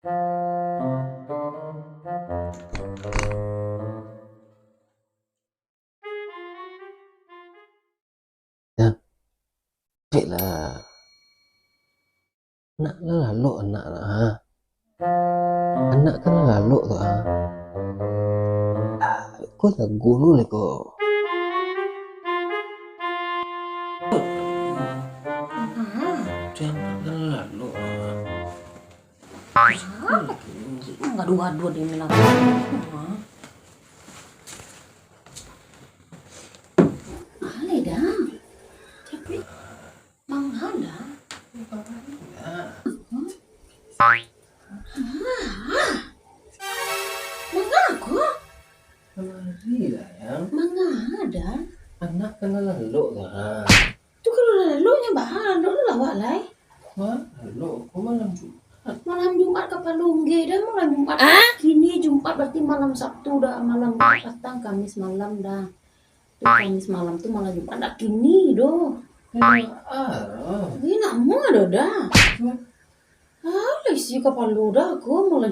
Ya, vậy là anak lalu anak ah. Anak kan lalu tuh ah. Kok ya gulu nih kok. Jangan kan lalu ah. Gaduh-gaduh di mina. Ale dah. Tapi manghada. Mengaku Mari lah yang manghada. anak kan lalu tuh ah. Tu kalau lalu nya bahal dulu lah walai. Wah, lalu kok malam Malam Jumat ke Palungge dah malam Jumat. Kini Jumat berarti malam Sabtu dah malam datang Kamis malam dah. Tu Kamis malam tu malam Jumat dah kini doh. Ini nak mau dah. Ah, lesi ke Palu dah aku malam